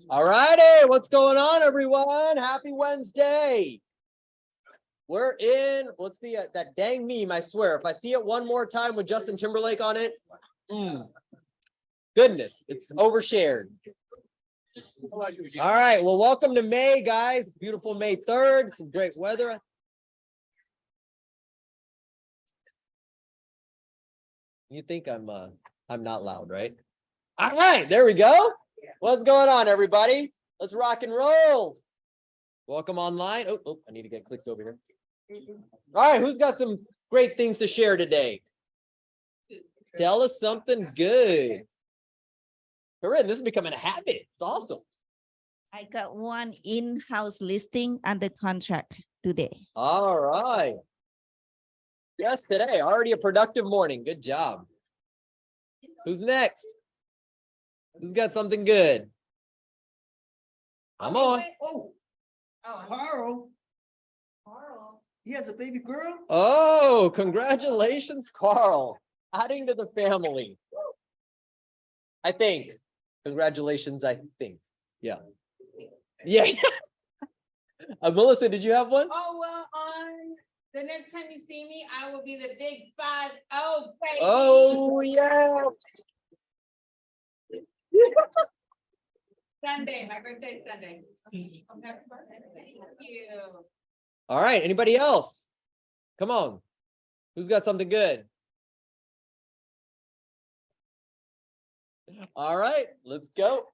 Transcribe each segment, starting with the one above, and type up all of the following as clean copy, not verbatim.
All righty, what's going on, everyone? Happy Wednesday. We're in, what's the, that dang meme, I swear. If I see it one more time with Justin Timberlake on it, goodness, it's overshared. All right, well, welcome to May, guys. Beautiful May 3rd, some great weather. You think I'm not loud, right? All right, there we go. What's going on, everybody? Let's rock and roll. Welcome online. Oh, I need to get clicked over here. All right, who's got some great things to share today? Tell us something good. Corinne, this is becoming a habit. It's awesome. I got one in-house listing under contract today. All right. Yes, today. Already a productive morning. Good job. Who's next? Who's got something good? I'm on. Oh, Carl. He has a baby girl? Oh, congratulations, Carl. Adding to the family. I think. Congratulations, I think. Yeah. Yeah. Melissa, did you have one? Oh, well, on the next time you see me, I will be the big 5-0 baby. Oh, yeah. Sunday, my birthday is Sunday. Happy birthday. Thank you. All right. Anybody else? Come on. Who's got something good? All right. Let's go.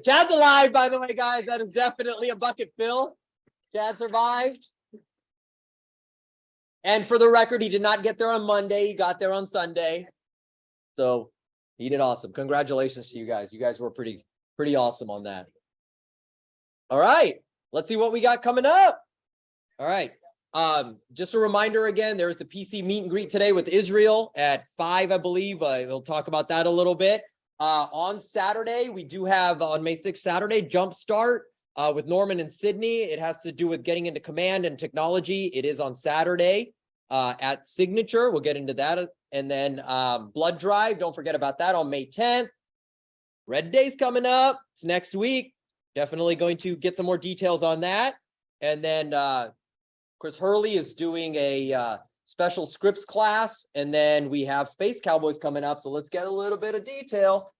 Chad's alive, by the way, guys. That is definitely a bucket fill. Chad survived. And for the record, he did not get there on Monday. He got there on Sunday. So he did awesome. Congratulations to you guys. You guys were pretty awesome on that. All right. Let's see what we got coming up. All right. Just a reminder again, there's the PC meet and greet today with Israel at 5, I believe. We'll talk about that a little bit. On Saturday, we do have on May 6th, Saturday, Jumpstart with Norman and Sydney. It has to do with getting into command and technology. It is on Saturday at Signature. We'll get into that. And then Blood Drive, don't forget about that on May 10th. Red Day's coming up. It's next week. Definitely going to get some more details on that. And then Chris Hurley is doing a special scripts class. And then we have Space Cowboys coming up. So let's get a little bit of detail.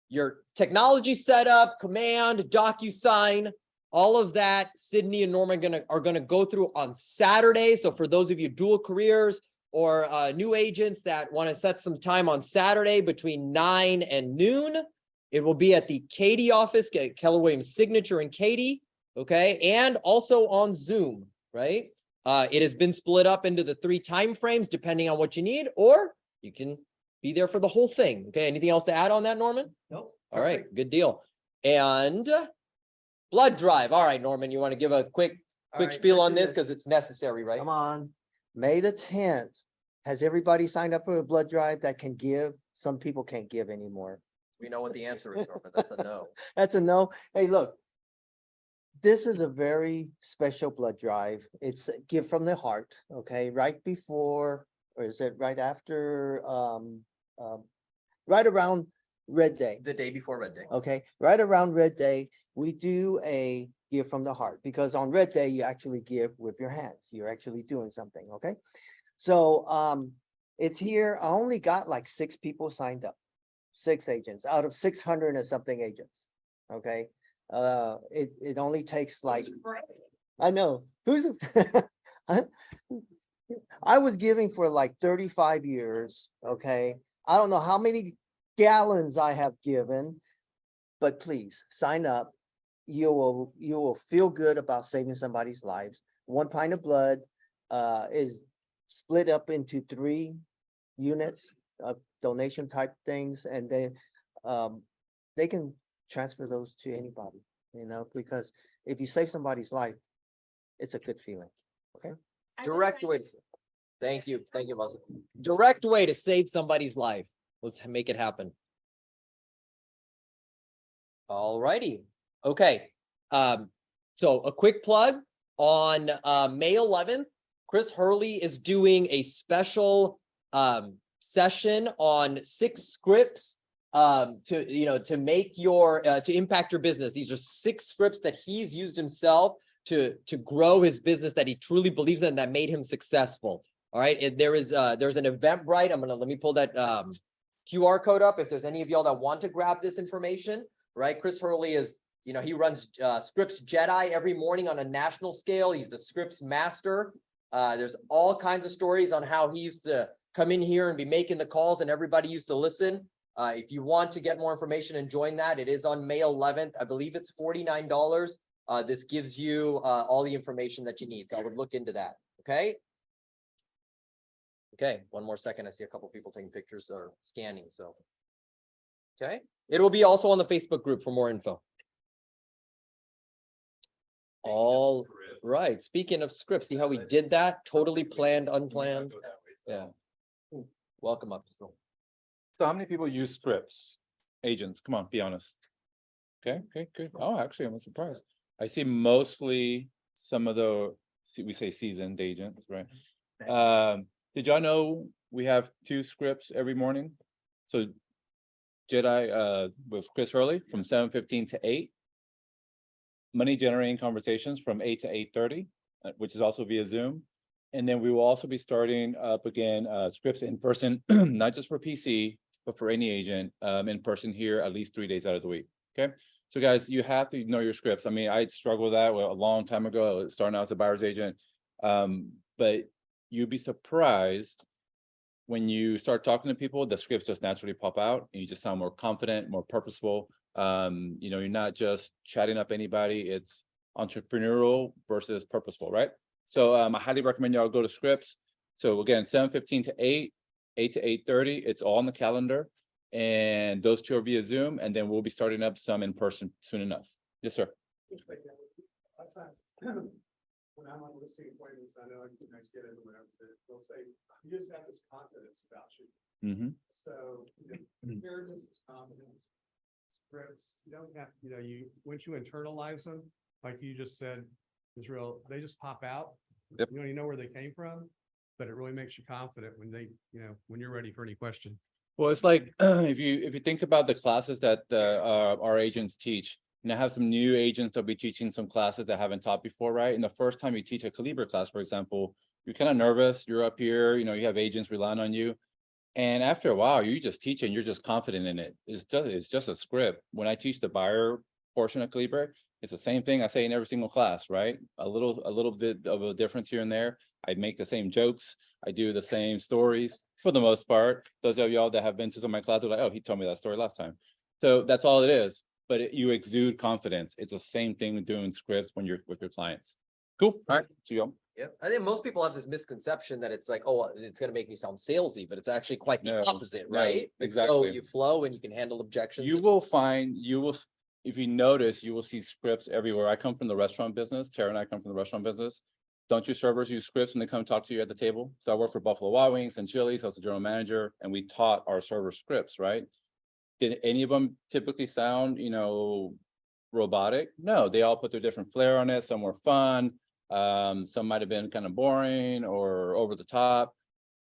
Your technology setup, command, DocuSign, all of that, Sydney and Norman are gonna go through on Saturday. So for those of you dual careers or new agents that want to set some time on Saturday between 9 and noon, it will be at the Katy office, Keller Williams Signature in Katy, okay? And also on Zoom, right? It has been split up into the 3 time frames depending on what you need, or you can be there for the whole thing. Okay, anything else to add on that, Norman? Nope. All right, good deal. And Blood Drive. All right, Norman, you want to give a quick spiel on this because it's necessary, right? Come on. May the 10th. Has everybody signed up for the blood drive that can give? Some people can't give anymore. We know what the answer is, Norman. That's a no. That's a no. Hey, look. This is a very special blood drive. It's a give from the heart, okay? Right before, or is it right after, right around Red Day. The day before Red Day. Okay, right around Red Day, we do a give from the heart because on Red Day, you actually give with your hands. You're actually doing something, okay? So it's here. I only got like 6 people signed up, 6 agents out of 600 and something agents. Okay. It only takes like, I know who's I was giving for like 35 years. Okay. I don't know how many gallons I have given, but please sign up. You will feel good about saving somebody's lives. 1 pint of blood is split up into 3 units of donation type things, and then they can transfer those to anybody, you know, because if you save somebody's life, it's a good feeling. Okay. Direct way to thank you, Melissa. Direct way to save somebody's life. Let's make it happen. All righty. Okay. So a quick plug on May 11th, Chris Hurley is doing a special session on 6 scripts to make your to impact your business. These are 6 scripts that he's used himself to grow his business, that he truly believes in, that made him successful. All right, and there's an Eventbrite. Let me pull that QR code up if there's any of y'all that want to grab this information. Right, Chris Hurley is, he runs Scripts Jedi every morning on a national scale. He's the Scripts master. There's all kinds of stories on how he used to come in here and be making the calls and everybody used to listen. If you want to get more information and join that, it is on May 11th. I believe it's $49. This gives you all the information that you need. So I would look into that. Okay. Okay. One more second. I see a couple people taking pictures or scanning. So, okay. It will be also on the Facebook group for more info. All right. Speaking of scripts, see how we did that? Totally planned, unplanned. Yeah. Welcome up. So how many people use scripts? Agents, come on, be honest. Okay, good. Oh, actually, I'm surprised. I see mostly some of the, we say seasoned agents, right? Did y'all know we have 2 scripts every morning? So Jedi with Chris Hurley from 7:15 to 8. Money generating conversations from 8 to 8:30, which is also via Zoom. And then we will also be starting up again scripts in person, not just for PC, but for any agent in person here at least 3 days out of the week. Okay. So guys, you have to know your scripts. I mean, I struggled with that a long time ago, starting out as a buyer's agent. But you'd be surprised when you start talking to people, the scripts just naturally pop out and you just sound more confident, more purposeful. You're not just chatting up anybody. It's entrepreneurial versus purposeful, right? So I highly recommend y'all go to scripts. So again, 7:15 to 8, 8 to 8:30, it's all on the calendar. And those 2 are via Zoom, and then we'll be starting up some in person soon enough. Yes, sir. Sometimes when I'm on listing appointments, I know you guys get it, whatever, they'll say, you just have this confidence about you. Mm-hmm. So, preparedness is confidence. Scripts, you don't have, once you internalize them, like you just said, Israel, they just pop out. Yep. You don't even know where they came from, but it really makes you confident when when you're ready for any question. Well, it's like if you think about the classes that our agents teach, and I have some new agents that'll be teaching some classes that haven't taught before, right? And the first time you teach a Calibra class, for example, you're kind of nervous. You're up here, you have agents relying on you, and after a while, you just teach and you're just confident in it. It's just a script. When I teach the buyer portion of Calibra, it's the same thing I say in every single class, right? A little bit of a difference here and there. I make the same jokes. I do the same stories for the most part. Those of y'all that have been to some of my classes are like, oh, he told me that story last time. So that's all it is. But you exude confidence. It's the same thing with doing scripts when you're with your clients. Cool. All right. See y'all. Yep. I think most people have this misconception that it's like, oh, it's going to make me sound salesy, but it's actually quite the No, opposite, no, right? So exactly. you flow and you can handle objections. If you notice, you will see scripts everywhere. I come from the restaurant business. Tara and I come from the restaurant business. Don't you servers use scripts when they come talk to you at the table? So I work for Buffalo Wild Wings and Chili's. I was the general manager, and we taught our servers scripts, right? Did any of them typically sound, robotic? No, they all put their different flair on it. Some were fun. Some might have been kind of boring or over the top.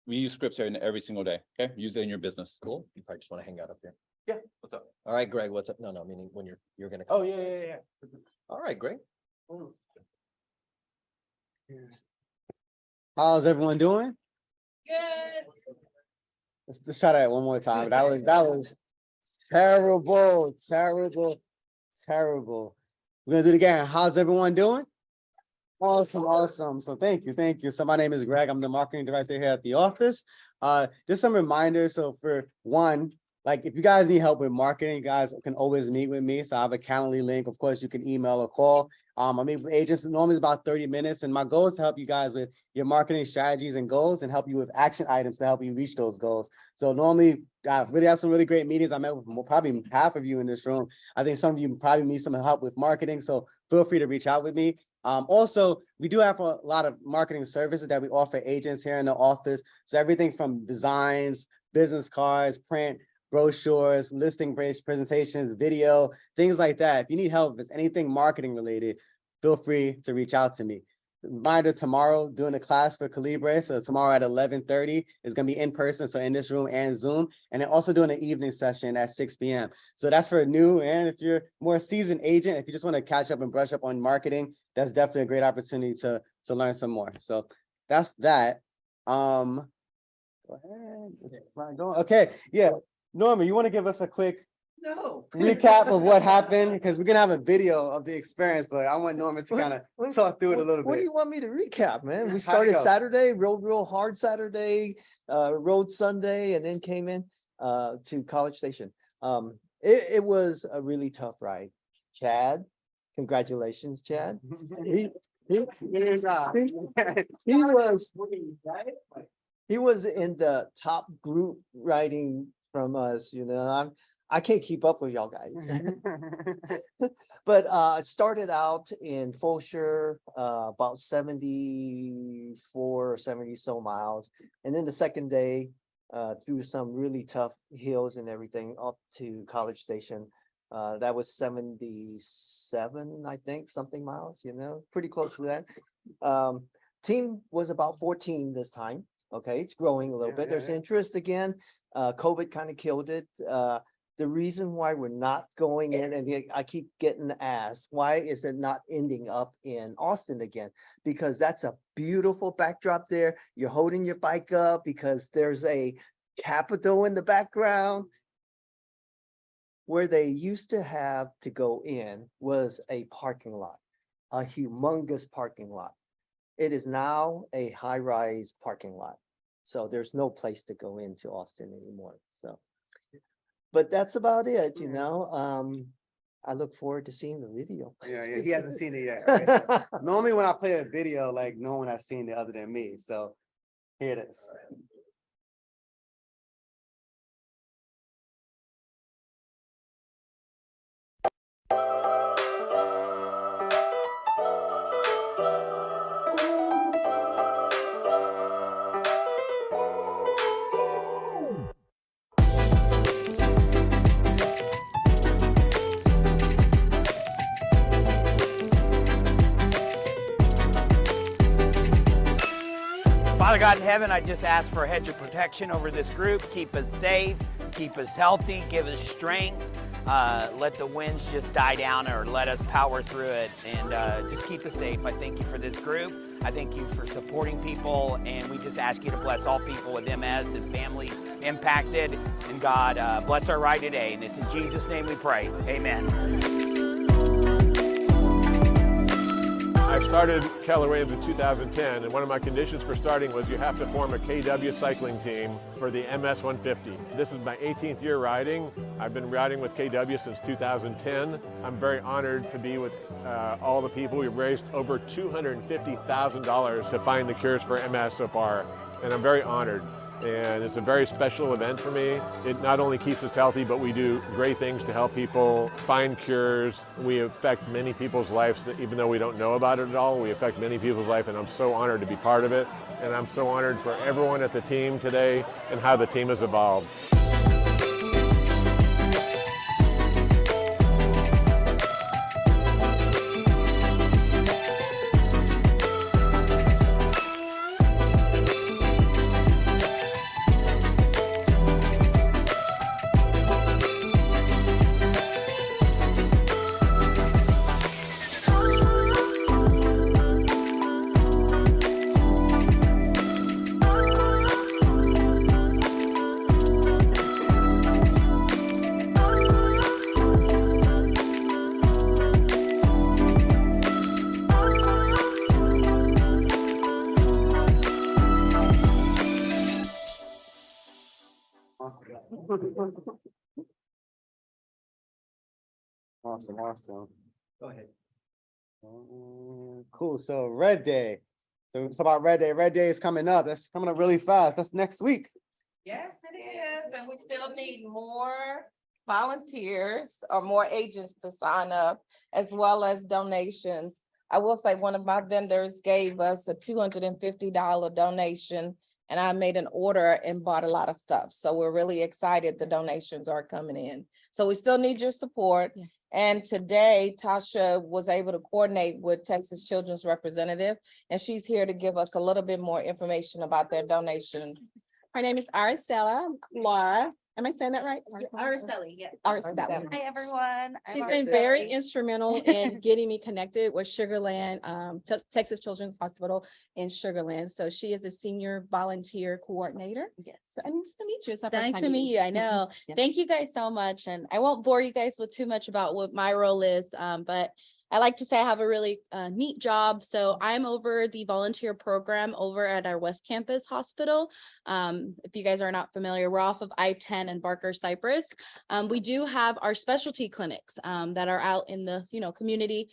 We use scripts here every single day. Okay, use it in your business. Cool. You probably just want to hang out up here. Yeah. What's up? All right, Greg, what's up? No, meaning when you're going to. Oh yeah. All right, Greg. How's everyone doing? Good. Let's try that one more time. That was terrible. We're gonna do it again. How's everyone doing? Awesome. So thank you. So my name is Greg. I'm the marketing director here at the office. Just some reminders. So for one, like if you guys need help with marketing, you guys can always meet with me. So I have a Calendly link. Of course, you can email or call. I meet with agents normally it's about 30 minutes, and my goal is to help you guys with your marketing strategies and goals and help you with action items to help you reach those goals. So normally I really have some really great meetings. I met with probably half of you in this room. I think some of you probably need some help with marketing. So feel free to reach out with me. Also, we do have a lot of marketing services that we offer agents here in the office. So everything from designs, business cards, print, brochures, listing-based presentations, video, things like that. If you need help, if it's anything marketing related, feel free to reach out to me. reminder tomorrow doing a class for Calibre. So tomorrow at 11:30 is gonna be in person, so in this room and Zoom, and then also doing an evening session at 6 p.m. So that's for new, and if you're more seasoned agent, if you just want to catch up and brush up on marketing, that's definitely a great opportunity to learn some more. So that's that. Go ahead. Right, go on. Okay, yeah. Norman, you want to give us a quick No. recap of what happened? Because we're gonna have a video of the experience, but I want Norman to What- kind of what- talk through it a little What do bit. you want me to recap, man? We How'd it started go? Saturday, rode real hard Saturday, rode Sunday, and then came in to College Station. It was a really tough ride. Chad, congratulations, Chad. He he was in the top group riding from us, you know. I can't keep up with y'all guys. But it started out in Fulshire, about 74 or 70 so miles. And then the second day, through some really tough hills and everything up to College Station. That was 77, I think, something miles, you know, pretty close to that. Team was about 14 this time. Okay, it's growing a little bit. There's interest again. COVID kind of killed it. The reason why we're not going in, and I keep getting asked, why is it not ending up in Austin again? Because that's a beautiful backdrop there. You're holding your bike up because there's a Capitol in the background. Where they used to have to go in was a parking lot, a humongous parking lot. It is now a high-rise parking lot. So there's no place to go into Austin anymore, so. But that's about it, you know, I look forward to seeing the video. Yeah, he hasn't seen it yet. Right? So normally when I play a video, like no one has seen it other than me. So here it is. Father God in heaven, I just ask for a hedge of protection over this group. Keep us safe, keep us healthy, give us strength. Let the winds just die down or let us power through it, and just keep us safe. I thank you for this group. I thank you for supporting people, and we just ask you to bless all people with MS and families impacted. And God, bless our ride today. And it's in Jesus' name we pray. Amen. I started Keller Williams in 2010, and one of my conditions for starting was you have to form a KW cycling team for the MS 150. This is my 18th year riding. I've been riding with KW since 2010. I'm very honored to be with all the people. We've raised over $250,000 to find the cures for MS so far, and I'm very honored. And it's a very special event for me. It not only keeps us healthy, but we do great things to help people find cures. We affect many people's lives, that even though we don't know about it at all, we affect many people's life, and I'm so honored to be part of it. And I'm so honored for everyone at the team today and how the team has evolved. Awesome, awesome. Go ahead. Cool. So Red Day. So it's about Red Day. Red Day is coming up. That's coming up really fast. That's next week. Yes, it is, and we still need more volunteers or more agents to sign up, as well as donations. I will say one of my vendors gave us a $250 donation, and I made an order and bought a lot of stuff. So we're really excited the donations are coming in. So we still need your support. And today Tasha was able to coordinate with Texas Children's Representative, and she's here to give us a little bit more information about their donation. Her name is Araceli Laura. Am I saying that right? Araceli, yeah. Araceli. Hi, everyone. I'm She's been Araceli. very instrumental in getting me connected with Sugarland, Texas Children's Hospital in Sugarland. So she is a senior volunteer coordinator. Yes. So nice to meet you. It's our first Nice time to meet meeting. you. I know. Yeah. Thank you guys so much. And I won't bore you guys with too much about what my role is, but I like to say I have a really neat job. So I'm over the volunteer program over at our West Campus Hospital. If you guys are not familiar, we're off of I-10 and Barker Cypress. We do have our specialty clinics that are out in the community,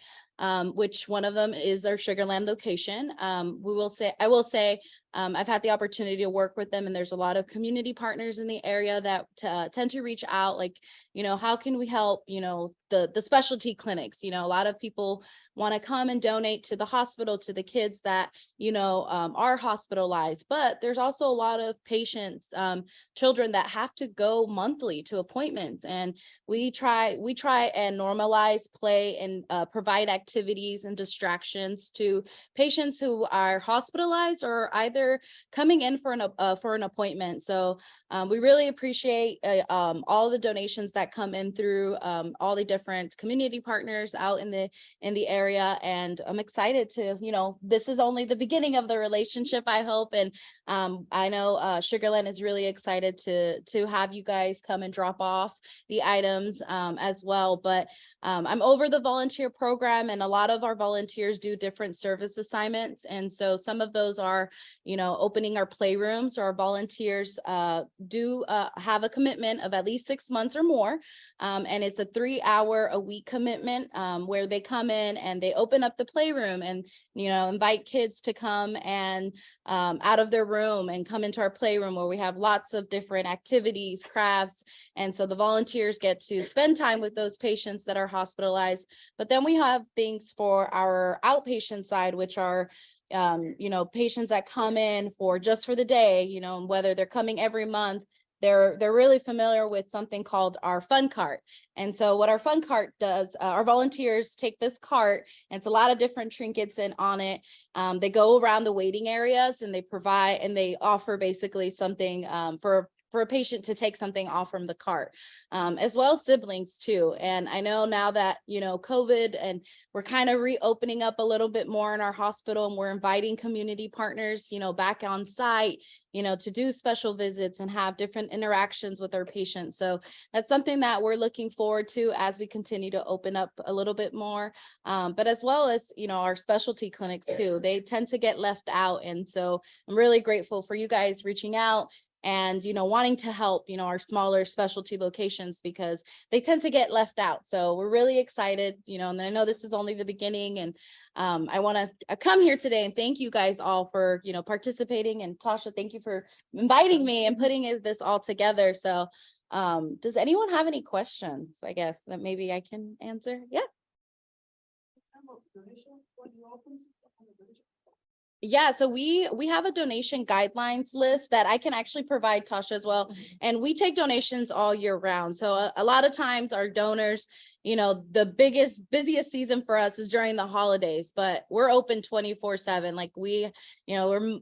which one of them is our Sugarland location. I will say I've had the opportunity to work with them, and there's a lot of community partners in the area that tend to reach out, like, how can we help, the specialty clinics. A lot of people want to come and donate to the hospital, to the kids that, are hospitalized, but there's also a lot of patients, children that have to go monthly to appointments. And we try and normalize play and provide activities and distractions to patients who are hospitalized or either coming in for an appointment. So we really appreciate all the donations that come in through all the different community partners out in the area. And I'm excited to, this is only the beginning of the relationship, I hope. And I know Sugarland is really excited to have you guys come and drop off the items as well. But I'm over the volunteer program, and a lot of our volunteers do different service assignments. And so some of those are, opening our playrooms. So our volunteers do have a commitment of at least 6 months or more. And it's a 3-hour-a-week commitment where they come in and they open up the playroom and, invite kids to come and out of their room and come into our playroom, where we have lots of different activities, crafts. And so the volunteers get to spend time with those patients that are hospitalized. But then we have things for our outpatient side, which are patients that come in for just for the day, whether they're coming every month, they're really familiar with something called our fun cart. And so what our fun cart does, our volunteers take this cart, and it's a lot of different trinkets on it. They go around the waiting areas and they offer basically something for a patient to take something off from the cart, as well as siblings too. And I know now that, COVID, and we're kind of reopening up a little bit more in our hospital, and we're inviting community partners, back on site, to do special visits and have different interactions with our patients. So that's something that we're looking forward to as we continue to open up a little bit more. But as well as, our specialty clinics too, they tend to get left out. And so I'm really grateful for you guys reaching out and, wanting to help, our smaller specialty locations, because they tend to get left out. So we're really excited, and I know this is only the beginning. And I want to come here today and thank you guys all for, participating. And Tasha, thank you for inviting me and putting this all together. So does anyone have any questions, I guess, that maybe I can answer? Yeah. Yeah, so we have a donation guidelines list that I can actually provide Tasha as well. And we take donations all year round. So a lot of times our donors, the busiest season for us is during the holidays, but we're open 24/7. Like we're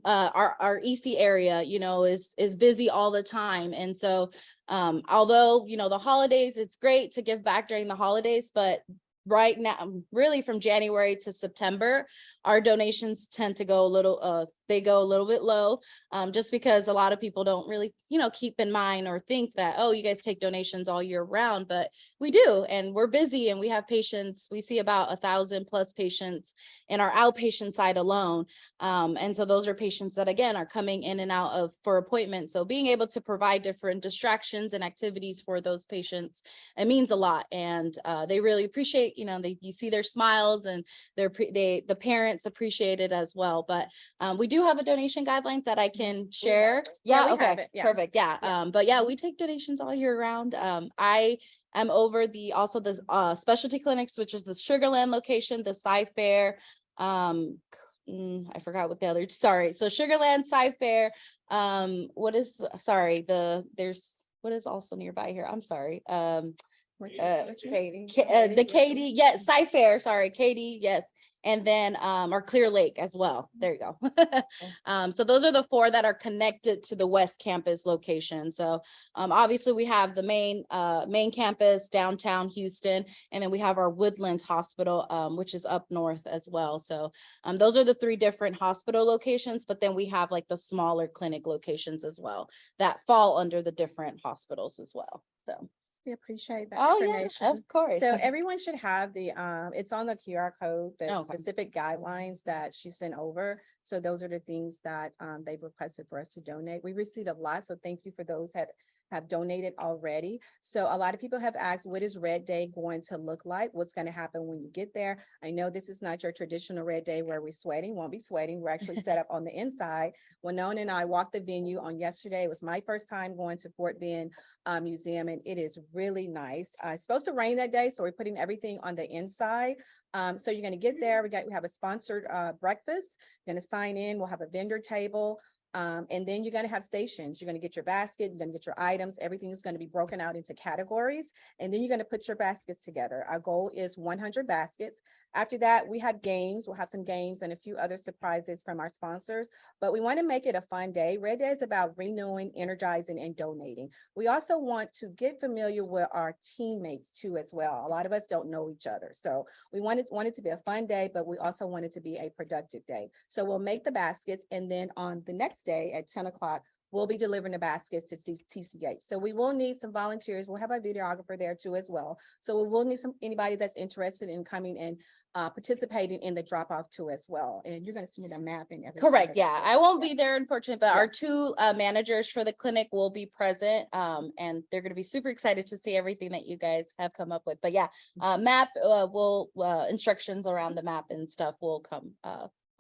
our EC area, is busy all the time. And so although, the holidays, it's great to give back during the holidays, but right now, really from January to September, our donations tend to go a little bit low, just because a lot of people don't really, keep in mind or think that, oh, you guys take donations all year round, but we do. And we're busy, and we have patients. We see about 1,000+ patients in our outpatient side alone. And so those are patients that, again, are coming in and out for appointments. So being able to provide different distractions and activities for those patients, it means a lot. And they really appreciate, you see their smiles, and the parents appreciate it as well. But we do have a donation guidelines that I can share. Yeah, Yeah, we have okay, it, yeah. perfect. Yeah. But yeah, we take donations all year round. I am over the specialty clinics, which is the Sugarland location, the Sci-Fair. I forgot what the other, sorry. So Sugarland, Sci-Fair. What is also nearby here? I'm sorry. Katie. The Katy, yes, Cy-Fair, sorry, Katy, yes. And then, or Clear Lake as well. There you go. So those are the 4 that are connected to the West Campus location. So, obviously we have the main campus downtown Houston, and then we have our Woodlands Hospital, which is up north as well. So, those are the 3 different hospital locations, but then we have like the smaller clinic locations as well that fall under the different hospitals as well. So. We appreciate that Oh, yeah, information. of course. So everyone should have the, it's on the QR code, the Okay. specific guidelines that she sent over. So those are the things that they've requested for us to donate. We received a lot, so thank you for those that have donated already. So a lot of people have asked, what is Red Day going to look like? What's going to happen when you get there? I know this is not your traditional Red Day where we're sweating, won't be sweating. We're actually set up on the inside. Winona and I walked the venue on yesterday. It was my first time going to Fort Bend Museum, and it is really nice. It's supposed to rain that day, so we're putting everything on the inside. So you're going to get there. We have a sponsored breakfast. You're going to sign in. We'll have a vendor table. And then you're going to have stations. You're going to get your basket, you're going to get your items. Everything is going to be broken out into categories. And then you're going to put your baskets together. Our goal is 100 baskets. After that, we have games. We'll have some games and a few other surprises from our sponsors. But we want to make it a fun day. Red Day is about renewing, energizing, and donating. We also want to get familiar with our teammates too as well. A lot of us don't know each other. So we want it to be a fun day, but we also want it to be a productive day. So we'll make the baskets, and then on the next day at 10 o'clock, we'll be delivering the baskets to TCH. So we will need some volunteers. We'll have a videographer there too as well. So we will need anybody that's interested in coming and participating in the drop off too as well. And you're going to see the map and everything. Correct, yeah. I won't Yeah. be there unfortunately, but Yeah. our 2 managers for the clinic will be present. And they're gonna be super excited to see everything that you guys have come up with. But yeah, map instructions around the map and stuff will come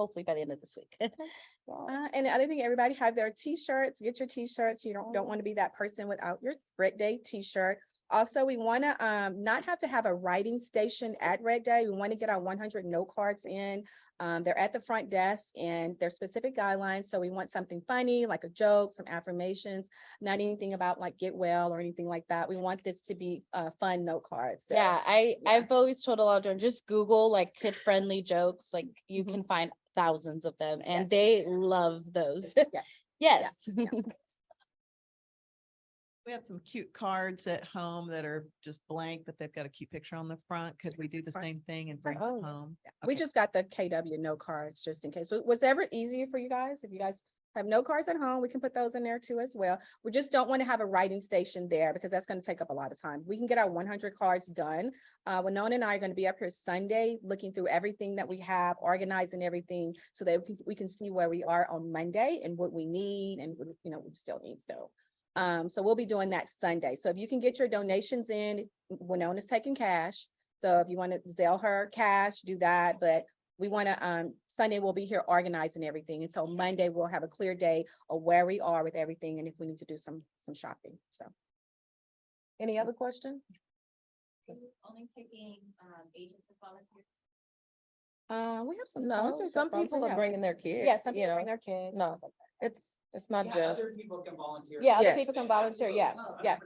hopefully by the end of this week. And the other thing, everybody have their t-shirts, get your t-shirts. You don't want to be that person without your Red Day t-shirt. Also, we want to not have to have a writing station at Red Day. We want to get our 100 note cards in. They're at the front desk and there's specific guidelines. So we want something funny, like a joke, some affirmations, not anything about like get well or anything like that. We want this to be fun note cards. So, Yeah, I've always told a lot of children, just Google like kid-friendly jokes, like you Mhm. can find thousands of them and Yes. they love those. Yeah. Yes. We have some cute cards at home that are just blank, but they've got a cute picture on the front. Could we do the Right. same thing and bring Oh, them home? We Okay. just got the KW note cards just in case. Was ever easier for you guys? If you guys have note cards at home, we can put those in there too as well. We just don't want to have a writing station there because that's going to take up a lot of time. We can get our 100 cards done. Winona and I are going to be up here Sunday, looking through everything that we have, organizing everything so that we can see where we are on Monday and what we need and what, we still need. So we'll be doing that Sunday. So if you can get your donations in, Winona's taking cash. So if you want to Zelle her cash, do that. But we want to, Sunday we'll be here organizing everything. And so Monday we'll have a clear day of where we are with everything and if we need to do some shopping. So. Any other questions? Only taking agents and volunteers. We have some No, sponsors. some that volunteer, people are yeah. bringing their kids. Yeah, some you people know. bring their kids. No, it's not just, people can volunteer. Yeah, other Yes. people can volunteer. Yeah, yeah.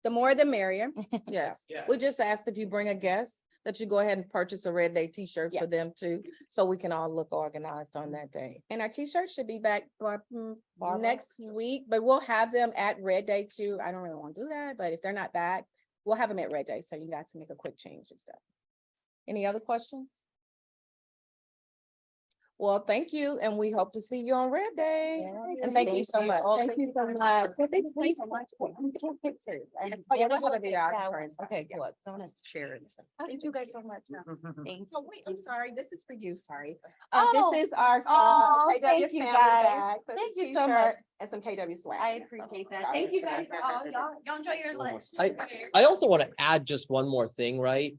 The more the merrier. yes. Yeah. We just asked if you bring a guest, that you go ahead and purchase a Red Day t-shirt Yeah. for them too, so we can all look organized on that day. And our t-shirts should be back Barbara? next week, but we'll have them at Red Day too. I don't really want to do that, but if they're not back, we'll have them at Red Day. So you guys can make a quick change and stuff. Any other questions? Well, thank you, and we hope to see you on Red Day. And thank you so much. Thank you so much. Thank you so much. Oh, yeah, we'll have a videographer. Okay, good. Thank you guys so much. Thank Oh, wait, I'm sorry. This is for you. Sorry. Oh. This is our Oh, KW thank you, family guys. bag. So Thank it's a you so much. t-shirt and some KW swag. I appreciate that. Sorry. Thank you guys for all, y'all enjoy your lunch. I also want to add just one more thing, right?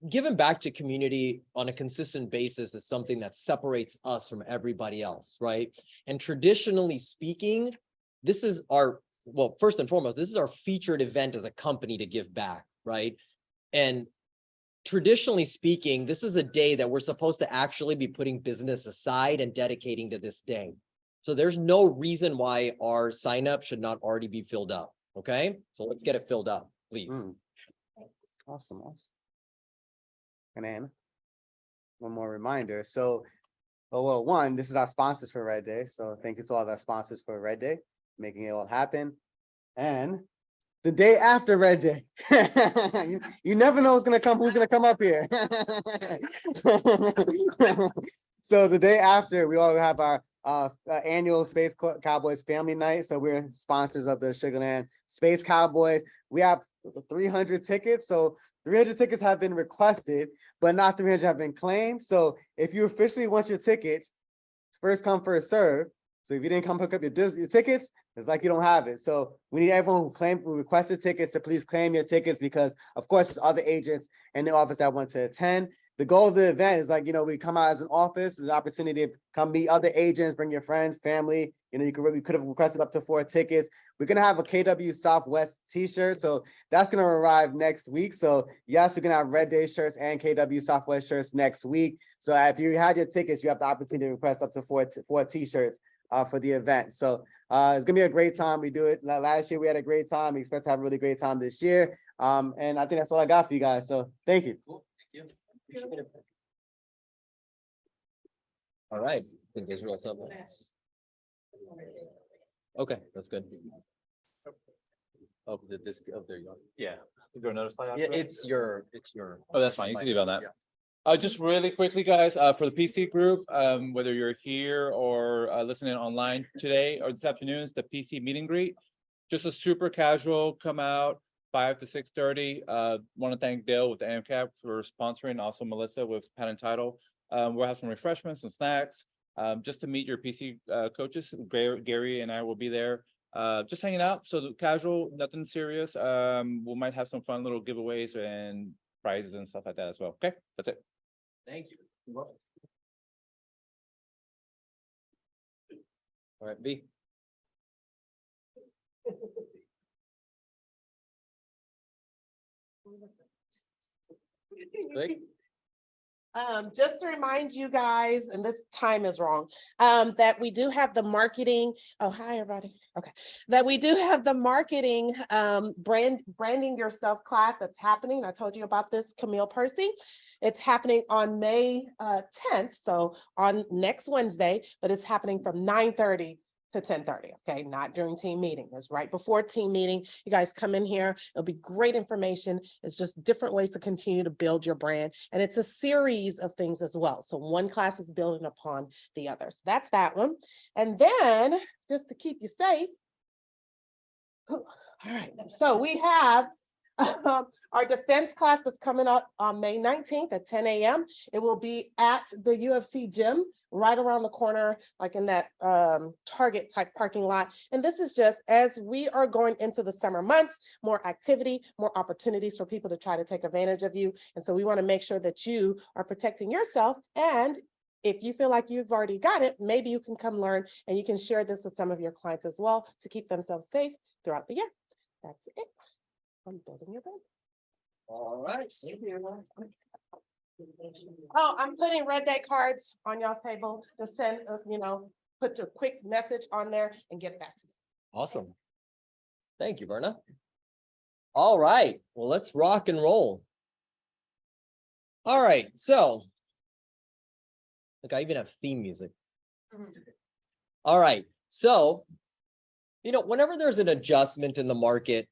Giving back to community on a consistent basis is something that separates us from everybody else, right? And traditionally speaking, this is well, first and foremost, this is our featured event as a company to give back, right? And traditionally speaking, this is a day that we're supposed to actually be putting business aside and dedicating to this day. So there's no reason why our sign up should not already be filled up, okay? So let's get it filled up. please. Awesome, awesome. And then one more reminder. So, well, one, this is our sponsors for Red Day. So thank you to all the sponsors for Red Day, making it all happen. And the day after Red Day, you never know who's gonna come up here. So the day after, we all have our annual Space Cowboys Family Night. So we're sponsors of the Sugarland Space Cowboys. We have 300 tickets. So 300 tickets have been requested, but not 300 have been claimed. So if you officially want your ticket, first come, first serve. So if you didn't come pick up your tickets, it's like you don't have it. So we need everyone who requested tickets to please claim your tickets, because of course there's other agents in the office that want to attend. The goal of the event is like, we come out as an office, there's an opportunity to come meet other agents, bring your friends, family. We could have requested up to 4 tickets. We're gonna have a KW Southwest t-shirt. So that's gonna arrive next week. So yes, we're gonna have Red Day shirts and KW Southwest shirts next week. So if you had your tickets, you have the opportunity to request up to 4 t-shirts for the event. So it's gonna be a great time. We do it last year. We had a great time. We expect to have a really great time this year. And I think that's all I got for you guys. So thank you. Cool. Thank you. Appreciate it. All right. I think there's real something. Okay, that's good. Oh, there you go. Yeah. Is there another slide? Yeah, it's your. Oh, that's fine. You can leave on that. Just really quickly, guys, for the PC group, whether you're here or listening online today or this afternoon, it's the PC meet and greet. Just a super casual, come out 5 to 6:30. Want to thank Dale with the AMCAP for sponsoring, also Melissa with Pen and Title. We'll have some refreshments, some snacks, just to meet your PC coaches. Gary and I will be there. Just hanging out. So casual, nothing serious. We might have some fun little giveaways and prizes and stuff like that as well. Okay, that's it. Thank you. All right, B. Vic? Just to remind you guys, and this time is wrong, that we do have the marketing. Oh, hi, everybody. Okay. That we do have the marketing branding yourself class that's happening. I told you about this, Camille Percy. It's happening on May 10th, so on next Wednesday, but it's happening from 9:30 to 10:30, okay? Not during team meeting. It's right before team meeting. You guys come in here. It'll be great information. It's just different ways to continue to build your brand. And it's a series of things as well. So one class is building upon the others. That's that one. And then just to keep you safe. All right, so we have our defense class that's coming up on May 19th at 10 a.m. It will be at the UFC gym, right around the corner, like in that Target type parking lot. And this is just as we are going into the summer months, more activity, more opportunities for people to try to take advantage of you. And so we want to make sure that you are protecting yourself. And if you feel like you've already got it, maybe you can come learn and you can share this with some of your clients as well to keep themselves safe throughout the year. That's it. I'm building your brand. All right. Thank you. Oh, I'm putting Red Day cards on y'all's table to send, put your quick message on there and get it back to me. Awesome. Thank you, Verna. All right, well, let's rock and roll. All right, so. Look, I even have theme music. All right, so, whenever there's an adjustment in the market,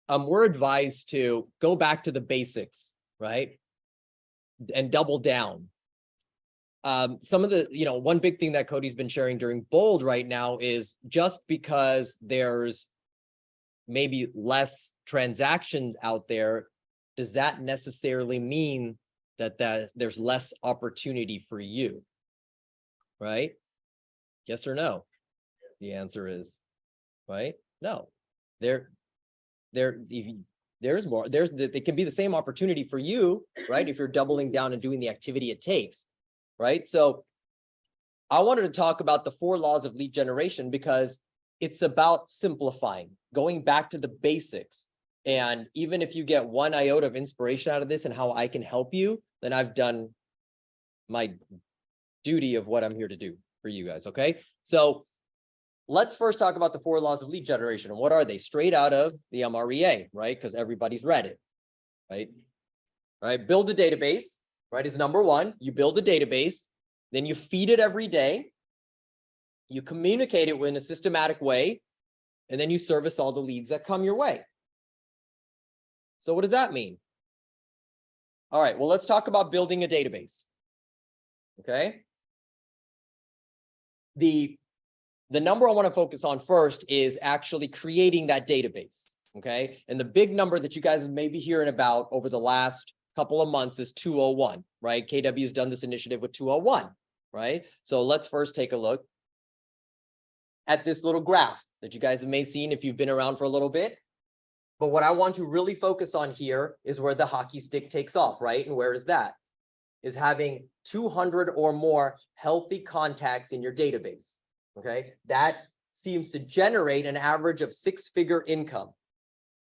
we're advised to go back to the basics, right? And double down. Some of the, one big thing that Cody's been sharing during Bold right now is just because there's maybe less transactions out there, does that necessarily mean that there's less opportunity for you? Right? Yes or no? The answer is, right? No. There's more, it can be the same opportunity for you, right? If you're doubling down and doing the activity it takes, right? So I wanted to talk about the 4 laws of lead generation because it's about simplifying, going back to the basics. And even if you get 1 iota of inspiration out of this and how I can help you, then I've done my duty of what I'm here to do for you guys, okay? So let's first talk about the 4 laws of lead generation. And what are they? Straight out of the MREA, right? Because everybody's read it, right? Right, build a database, right, is number 1. You build a database, then you feed it every day. You communicate it in a systematic way, and then you service all the leads that come your way. So what does that mean? All right, well, let's talk about building a database. Okay. The number I want to focus on first is actually creating that database. Okay. And the big number that you guys may be hearing about over the last couple of months is 201, right? KW has done this initiative with 201, right? So let's first take a look at this little graph that you guys may have seen if you've been around for a little bit. But what I want to really focus on here is where the hockey stick takes off, right? And where is that? Is having 200 or more healthy contacts in your database, okay? That seems to generate an average of 6-figure income,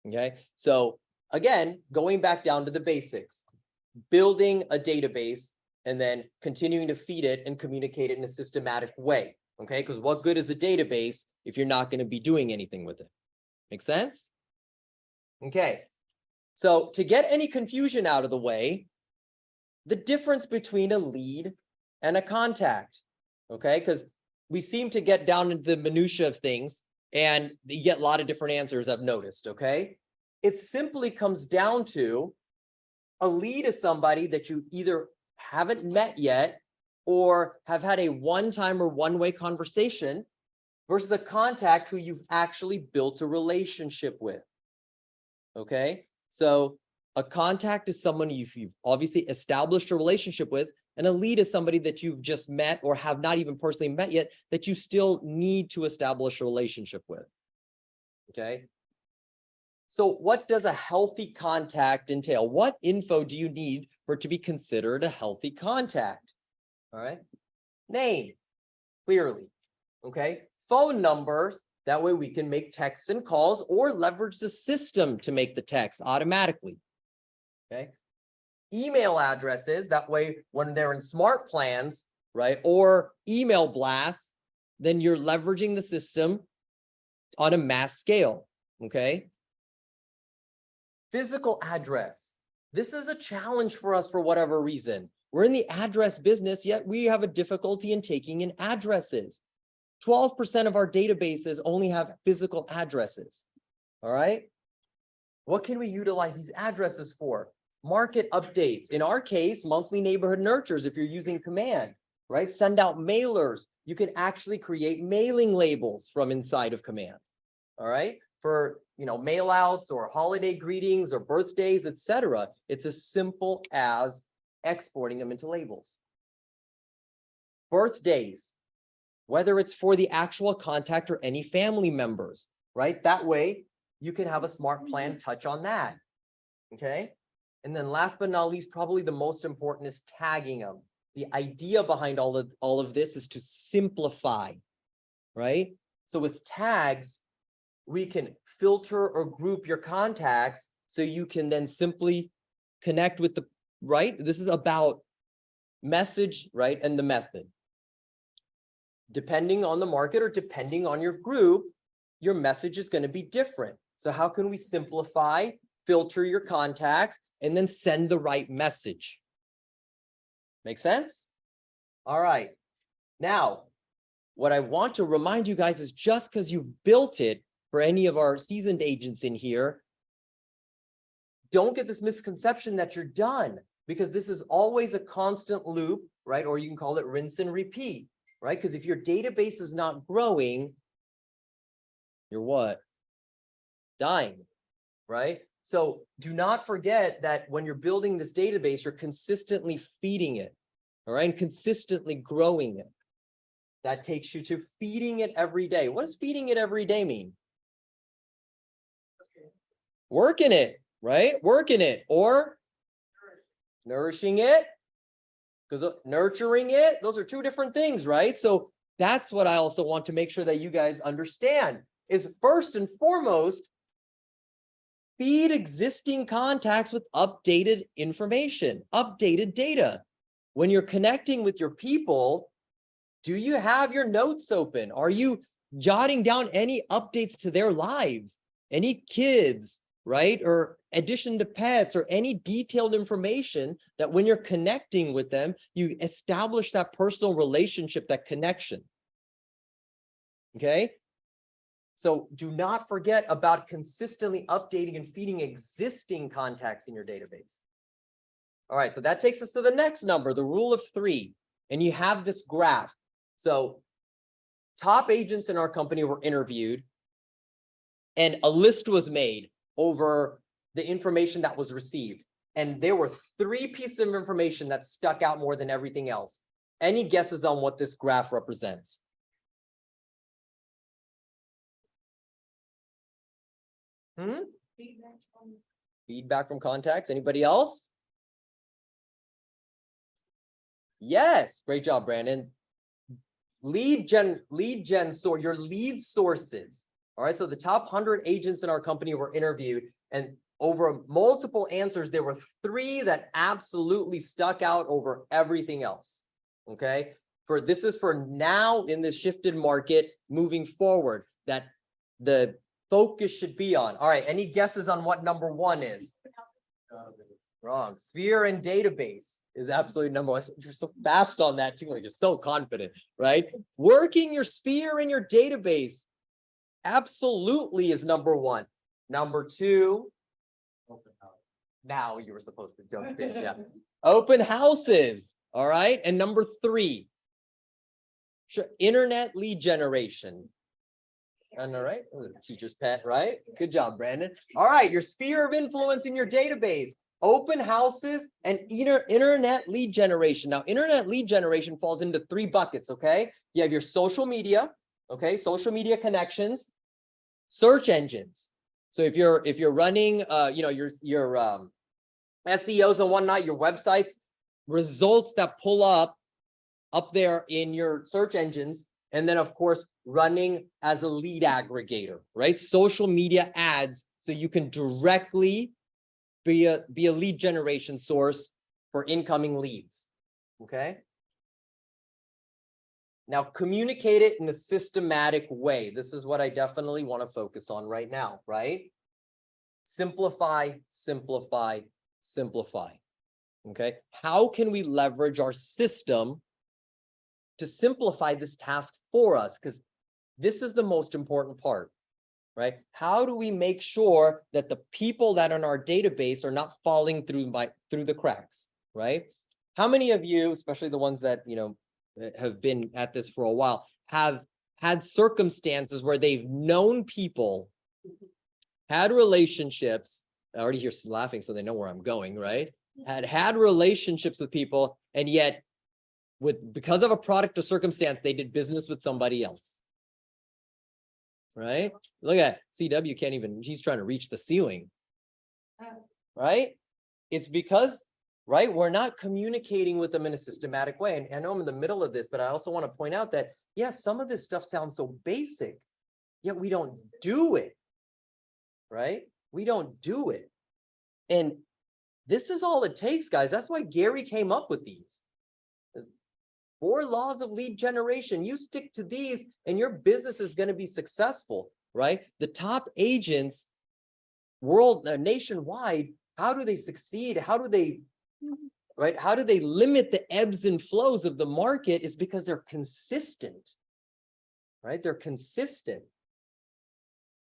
okay? So again, going back down to the basics, building a database and then continuing to feed it and communicate it in a systematic way, okay? Because what good is a database if you're not going to be doing anything with it? Make sense? Okay, so to get any confusion out of the way, the difference between a lead and a contact, okay? Because we seem to get down into the minutia of things and you get a lot of different answers I've noticed, okay? It simply comes down to a lead is somebody that you either haven't met yet or have had a one-time or one-way conversation versus a contact who you've actually built a relationship with. Okay, so a contact is someone you've obviously established a relationship with, and a lead is somebody that you've just met or have not even personally met yet that you still need to establish a relationship with. Okay. So what does a healthy contact entail? What info do you need for it to be considered a healthy contact? All right. Name, clearly. Okay. Phone numbers. That way we can make texts and calls or leverage the system to make the text automatically. Okay. Email addresses. That way when they're in smart plans, right, or email blasts, then you're leveraging the system on a mass scale. Okay. Physical address. This is a challenge for us for whatever reason. We're in the address business, yet we have a difficulty in taking in addresses. 12% of our databases only have physical addresses. All right. What can we utilize these addresses for? Market updates. In our case, monthly neighborhood nurtures, if you're using Command, right? Send out mailers. You can actually create mailing labels from inside of Command. All right. For, mail outs or holiday greetings or birthdays, etc. It's as simple as exporting them into labels. Birthdays, whether it's for the actual contact or any family members, right? That way you can have a smart plan touch on that. Okay. And then last but not least, probably the most important is tagging them. The idea behind all of this is to simplify, right? So with tags, we can filter or group your contacts so you can then simply connect with the, right? This is about message, right? And the method. Depending on the market or depending on your group, your message is going to be different. So how can we simplify, filter your contacts, and then send the right message? Make sense? All right. Now, what I want to remind you guys is just because you built it, for any of our seasoned agents in here, don't get this misconception that you're done, because this is always a constant loop, right? Or you can call it rinse and repeat, right? Because if your database is not growing, you're what? Dying, right? So do not forget that when you're building this database, you're consistently feeding it, all right? And consistently growing it. That takes you to feeding it every day. What does feeding it every day mean? Working it, right? Working it, or nourishing it, because nurturing it, those are two different things, right? So that's what I also want to make sure that you guys understand is first and foremost, feed existing contacts with updated information, updated data. When you're connecting with your people, do you have your notes open? Are you jotting down any updates to their lives, any kids, right? Or addition to pets or any detailed information that when you're connecting with them, you establish that personal relationship, that connection. Okay. So do not forget about consistently updating and feeding existing contacts in your database. All right, so that takes us to the next number, the rule of 3. And you have this graph. So top agents in our company were interviewed and a list was made over the information that was received. And there were 3 pieces of information that stuck out more than everything else. Any guesses on what this graph represents? Feedback from contacts. Anybody else? Yes, great job, Brandon. Lead gen source, your lead sources. All right, so the top 100 agents in our company were interviewed, and over multiple answers, there were 3 that absolutely stuck out over everything else. Okay, this is for now in this shifted market moving forward that the focus should be on. All right, any guesses on what number 1 is? Wrong. Sphere and database is absolutely number 1. You're so fast on that too. Like you're so confident, right? Working your sphere and your database absolutely is number 1. Number 2. Now you were supposed to jump in. Yeah. Open houses. All right. And number 3. Sure. Internet lead generation. And all right. Teacher's pet, right? Good job, Brandon. All right. Your sphere of influence in your database. Open houses and internet lead generation. Now, internet lead generation falls into 3 buckets, okay? You have your social media, okay? Social media connections, search engines. So if you're running, your SEOs and whatnot, your websites, results that pull up there in your search engines, and then of course running as a lead aggregator, right? Social media ads, so you can directly be a lead generation source for incoming leads. Okay. Now communicate it in a systematic way. This is what I definitely want to focus on right now, right? Simplify, simplify, simplify. Okay. How can we leverage our system to simplify this task for us? Because this is the most important part. Right? How do we make sure that the people that are in our database are not falling through the cracks, right? How many of you, especially the ones that, have been at this for a while, have had circumstances where they've known people, had relationships, I already hear laughing, so they know where I'm going, right? Had relationships with people, and yet because of a product or circumstance, they did business with somebody else. Right? Look at CW can't even, he's trying to reach the ceiling. Right? It's because, right, we're not communicating with them in a systematic way. And I know I'm in the middle of this, but I also want to point out that, yes, some of this stuff sounds so basic, yet we don't do it. Right? We don't do it. And this is all it takes, guys. That's why Gary came up with these. 4 laws of lead generation. You stick to these and your business is going to be successful, right? The top agents nationwide, how do they succeed? How do they, right? How do they limit the ebbs and flows of the market? Is because they're consistent, right? They're consistent.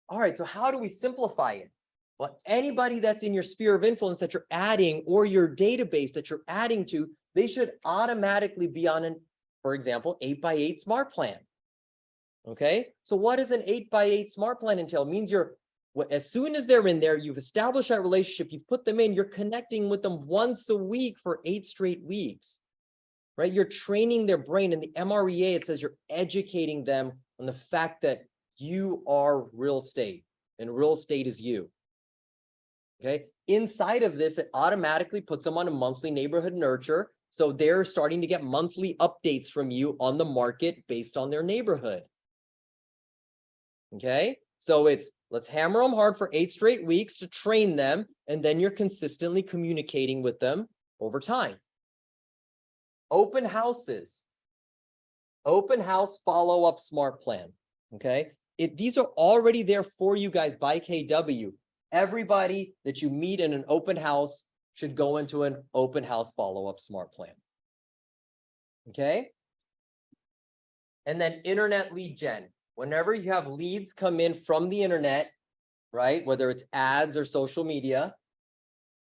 All right, so how do we simplify it? Well, anybody that's in your sphere of influence that you're adding, or your database that you're adding to, they should automatically be on an, for example, 8x8 smart plan. Okay, so what does an 8x8 smart plan entail? It means as soon as they're in there, you've established that relationship, you've put them in, you're connecting with them once a week for 8 straight weeks, right? You're training their brain. In the MREA, it says you're educating them on the fact that you are real estate and real estate is you. Okay, inside of this, it automatically puts them on a monthly neighborhood nurture. So they're starting to get monthly updates from you on the market based on their neighborhood. Okay, so let's hammer them hard for 8 straight weeks to train them, and then you're consistently communicating with them over time. Open houses. Open house follow-up smart plan. Okay, these are already there for you guys by KW. Everybody that you meet in an open house should go into an open house follow-up smart plan. Okay. And then internet lead gen. Whenever you have leads come in from the internet, right, whether it's ads or social media,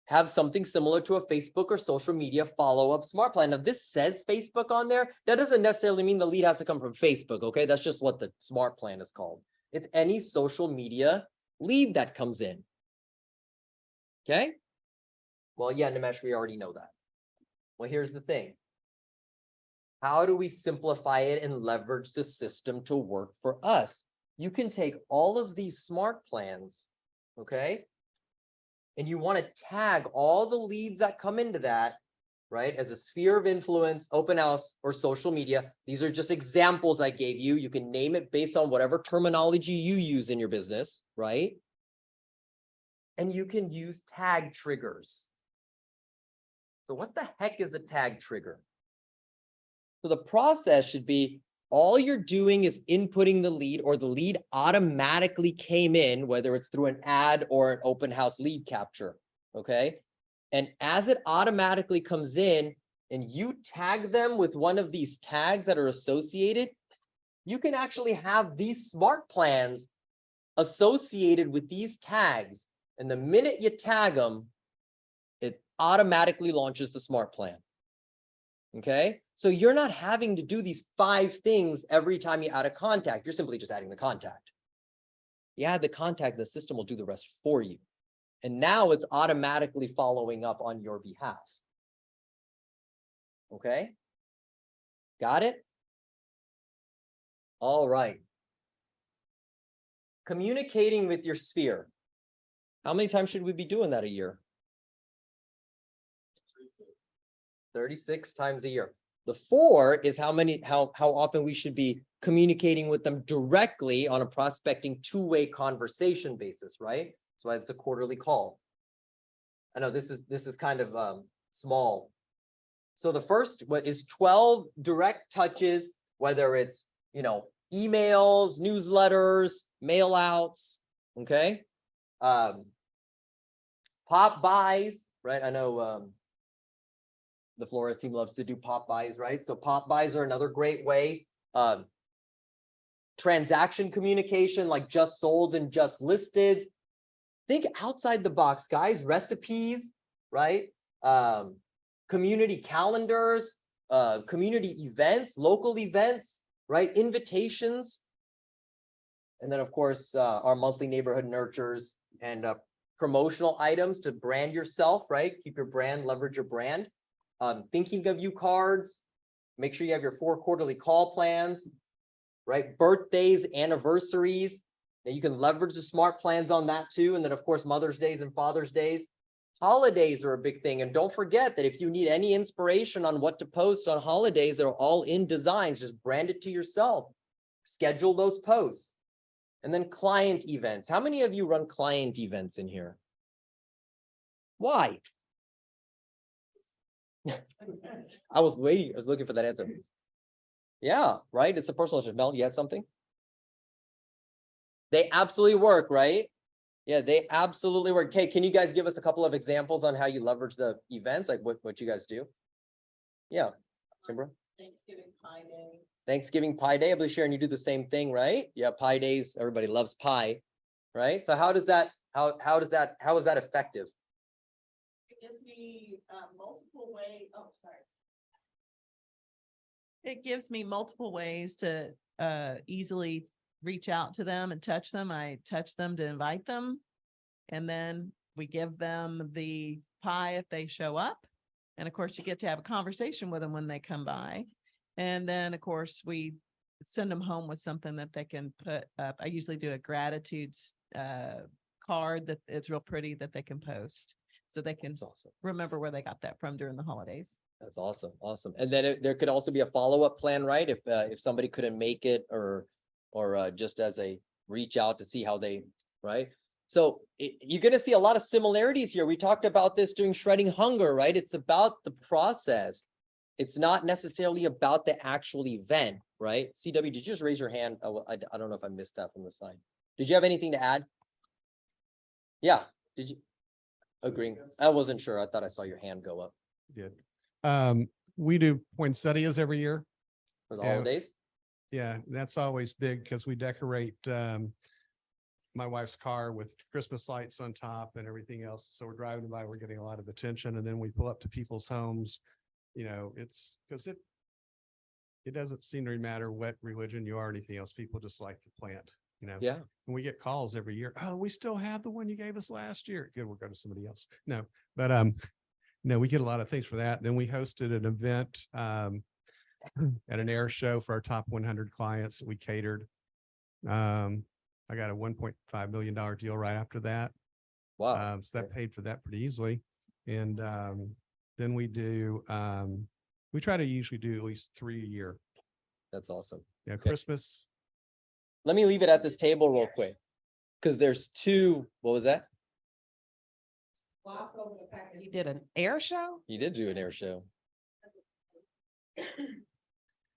have something similar to a Facebook or social media follow-up smart plan. Now, this says Facebook on there. That doesn't necessarily mean the lead has to come from Facebook, okay? That's just what the smart plan is called. It's any social media lead that comes in. Okay? Well, yeah, Nimesh, we already know that. Well, here's the thing. How do we simplify it and leverage the system to work for us? You can take all of these smart plans, okay? And you want to tag all the leads that come into that, right? As a sphere of influence, open house, or social media. These are just examples I gave you. You can name it based on whatever terminology you use in your business, right? And you can use tag triggers. So what the heck is a tag trigger? So the process should be, all you're doing is inputting the lead, or the lead automatically came in, whether it's through an ad or an open house lead capture, okay? And as it automatically comes in and you tag them with one of these tags that are associated, you can actually have these smart plans associated with these tags. And the minute you tag them, it automatically launches the smart plan. Okay, so you're not having to do these 5 things every time you add a contact. You're simply just adding the contact. You add the contact, the system will do the rest for you. And now it's automatically following up on your behalf. Okay, got it? All right. Communicating with your sphere. How many times should we be doing that a year? 36 times a year. The 4 is how often we should be communicating with them directly on a prospecting 2-way conversation basis, right? That's why it's a quarterly call. I know this is kind of small. So the first is 12 direct touches, whether it's, emails, newsletters, mail outs, okay? Pop buys, right? I know the Flores team loves to do pop buys, right? So pop buys are another great way. Transaction communication, like just sold and just listed. Think outside the box, guys. Recipes, right? Community calendars, community events, local events, right? Invitations. And then, of course, our monthly neighborhood nurtures and promotional items to brand yourself, right? Keep your brand, leverage your brand. Thinking of you cards, make sure you have your 4 quarterly call plans, right? Birthdays, anniversaries. Now you can leverage the smart plans on that too. And then of course, Mother's Days and Father's Days. Holidays are a big thing. And don't forget that if you need any inspiration on what to post on holidays, they're all in designs, just brand it to yourself. Schedule those posts. And then client events. How many of you run client events in here? Why? I was looking for that answer. Yeah, right. It's a personal issue. Mel, you had something? They absolutely work, right? Yeah, they absolutely work. Okay, can you guys give us a couple of examples on how you leverage the events, like what you guys do? Yeah, Kimber. Thanksgiving Pie Day. Thanksgiving Pie Day. I believe Sharon, you do the same thing, right? Yeah, pie days. Everybody loves pie, right? So how is that effective? It gives me multiple ways. Oh, sorry. It gives me multiple ways to easily reach out to them and touch them. I touch them to invite them. And then we give them the pie if they show up. And of course, you get to have a conversation with them when they come by. And then, of course, we send them home with something that they can put up. I usually do a gratitude card that it's real pretty that they can post. So they can remember where they got that from during the holidays. That's awesome. Awesome. And then there could also be a follow-up plan, right? If somebody couldn't make it or just as a reach out to see how they, right? So you're going to see a lot of similarities here. We talked about this during Shredding Hunger, right? It's about the process. It's not necessarily about the actual event. right? CW, did you just raise your hand? Oh, I don't know if I missed that from the side. Did you have anything to add? Yeah, did you? Agreeing, I wasn't sure. I thought I saw your hand go up Did. We do poinsettias every year. for the Yeah. holidays. Yeah, that's always big because we decorate my wife's car with Christmas lights on top and everything else. So we're driving by, we're getting a lot of attention, and then we pull up to people's homes. You know, it's because it doesn't seem to matter what religion you are or anything else. People just like to plant, you know. Yeah, And we get calls every year. Oh, we still have the one you gave us last year. Good, we'll go to somebody else. No, but no, we get a lot of things for that. Then we hosted an event at an air show for our top 100 clients that we catered. I got a $1.5 million deal right after that. wow. So that paid for that pretty easily. And then we do, we try to usually do at least 3 a year. That's awesome. Yeah, Okay. Christmas. Let me leave it at this table real quick. Because there's two, what was that? You did an air show? You did do an air show.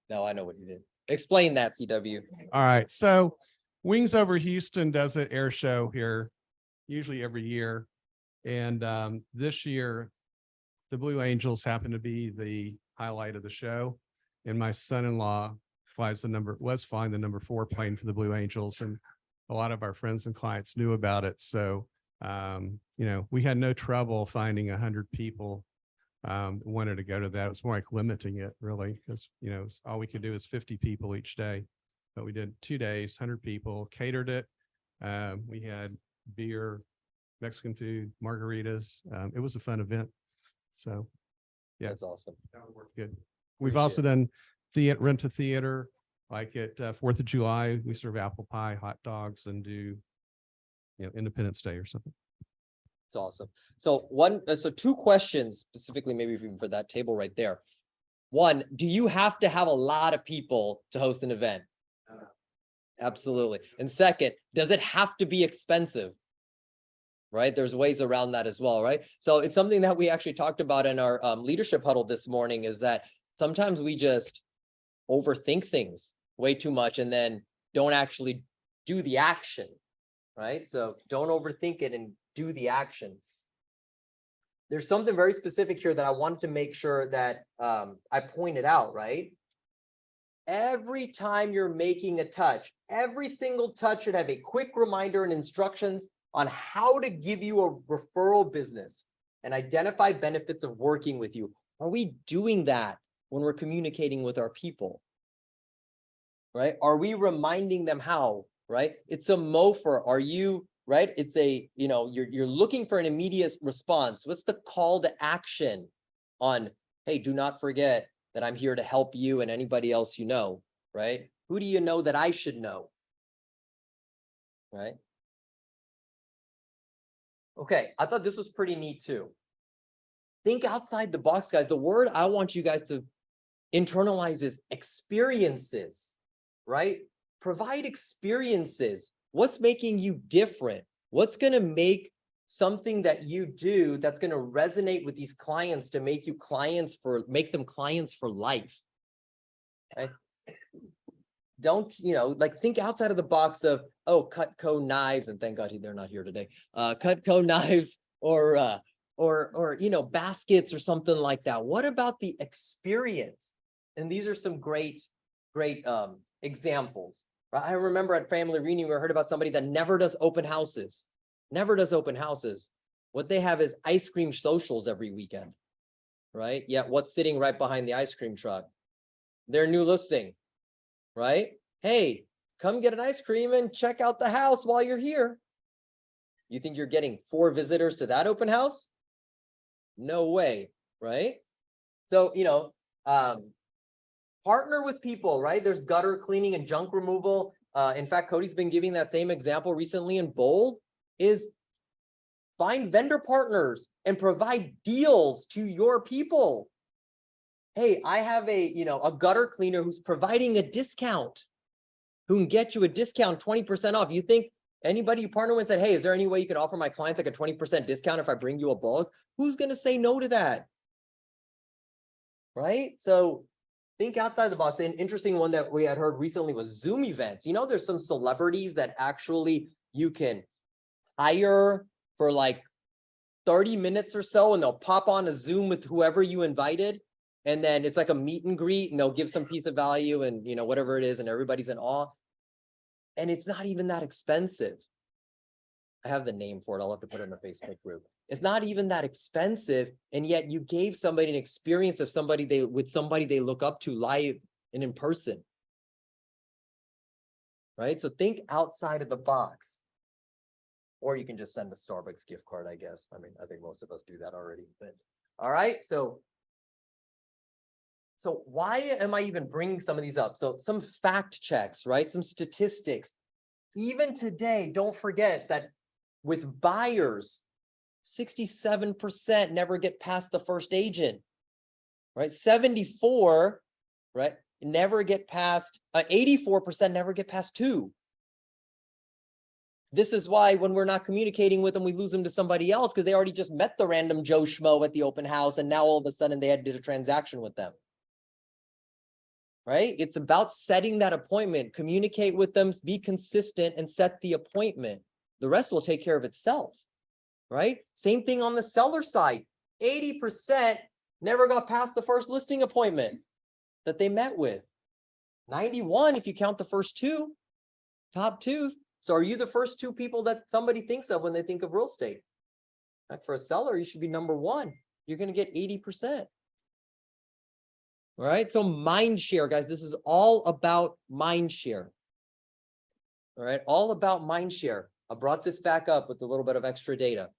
No, I know what you did. Explain that, CW. All right, so Wings Over Houston does an air show here, usually every year. And this year, the Blue Angels happen to be the highlight of the show. And my son-in-law was flying the number 4 plane for the Blue Angels. And a lot of our friends and clients knew about it. So, you know, we had no trouble finding 100 people wanted to go to that. It was more like limiting it really, because, you know, all we could do is 50 people each day. But we did 2 days, 100 people, catered it. We had beer, Mexican food, margaritas. It was a fun event. So yeah, That's awesome. that worked good. We've also done rent a theater, like at 4th of July, we serve apple pie, hot dogs, and do, you know, Independence Day or something. It's awesome. So so 2 questions specifically, maybe even for that table right there. One, do you have to have a lot of people to host an event? Absolutely. And second, does it have to be expensive? Right? There's ways around that as well, right? So it's something that we actually talked about in our leadership huddle this morning, is that sometimes we just overthink things way too much and then don't actually do the action, right? So don't overthink it and do the action. There's something very specific here that I wanted to make sure that I pointed out, right? Every time you're making a touch, every single touch should have a quick reminder and instructions on how to give you a referral business and identify benefits of working with you. Are we doing that when we're communicating with our people? Right? Are we reminding them how? Right? It's a MOFR. Are you, right? It's a, you know, you're looking for an immediate response. What's the call to action on, hey, do not forget that I'm here to help you and anybody else you know, right? Who do you know that I should know? Right? Okay, I thought this was pretty neat too. Think outside the box, guys. The word I want you guys to internalize is experiences, right? Provide experiences. What's making you different? What's going to make something that you do that's going to resonate with these clients to make them clients for life? Okay. Don't, you know, like think outside of the box of, oh, Cutco knives, and thank God they're not here today. Cutco knives or, you know, baskets or something like that. What about the experience? And these are some great examples. Right? I remember at family reunion, we heard about somebody that never does open houses. What they have is ice cream socials every weekend, right? Yet what's sitting right behind the ice cream truck? Their new listing, right? Hey, come get an ice cream and check out the house while you're here. You think you're getting 4 visitors to that open house? No way, right? So, you know, partner with people, right? There's gutter cleaning and junk removal. In fact, Cody's been giving that same example recently in Bold, is find vendor partners and provide deals to your people. Hey, I have a gutter cleaner who's providing a discount, who can get you a discount 20% off. You think anybody you partner with said, hey, is there any way you can offer my clients like a 20% discount if I bring you a bulk? Who's going to say no to that? Right? So think outside the box. An interesting one that we had heard recently was Zoom events. You know, there's some celebrities that actually you can hire for like 30 minutes or so, and they'll pop on a Zoom with whoever you invited. And then it's like a meet and greet, and they'll give some piece of value and, you know, whatever it is, and everybody's in awe. And it's not even that expensive. I have the name for it. I'll have to put it in the Facebook group. It's not even that expensive. And yet you gave somebody an experience of somebody they look up to live and in person. Right? So think outside of the box. Or you can just send a Starbucks gift card, I guess. I mean, I think most of us do that already, but all right. So why am I even bringing some of these up? So some fact checks, right? Some statistics. Even today, don't forget that with buyers, 67% never get past the first agent, right? 74, right? Never get past, 84% never get past 2. This is why when we're not communicating with them, we lose them to somebody else because they already just met the random Joe Schmo at the open house. And now all of a sudden they had to do a transaction with them. Right? It's about setting that appointment, communicate with them, be consistent and set the appointment. The rest will take care of itself. Right? Same thing on the seller side. 80% never got past the first listing appointment that they met with. 91 if you count the first 2, top 2. So are you the first 2 people that somebody thinks of when they think of real estate? Like for a seller, you should be number 1. You're going to get 80%. All right. So mind share, guys, this is all about mind share. All right. All about mind share. I brought this back up with a little bit of extra data.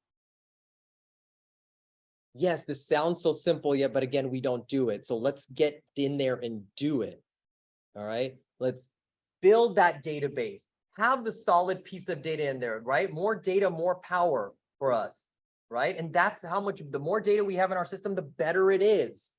Yes, this sounds so simple yet, but again, we don't do it. So let's get in there and do it. All right. Let's build that database. Have the solid piece of data in there, right? More data, more power for us, right? And that's how much, the more data we have in our system, the better it is,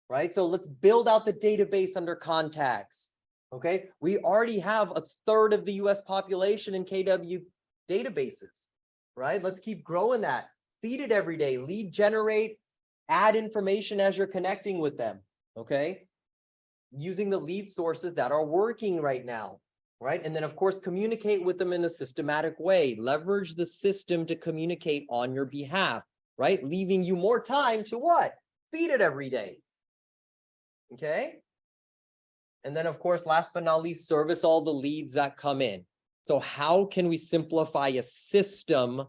right? So let's build out the database under contacts, okay? We already have 1/3 of the US population in KW databases, right? Let's keep growing that. Feed it every day, lead generate, add information as you're connecting with them, okay? Using the lead sources that are working right now. Right? And then of course, communicate with them in a systematic way, leverage the system to communicate on your behalf, right? Leaving you more time to what? Feed it every day. Okay. And then of course, last but not least, service all the leads that come in. So how can we simplify a system,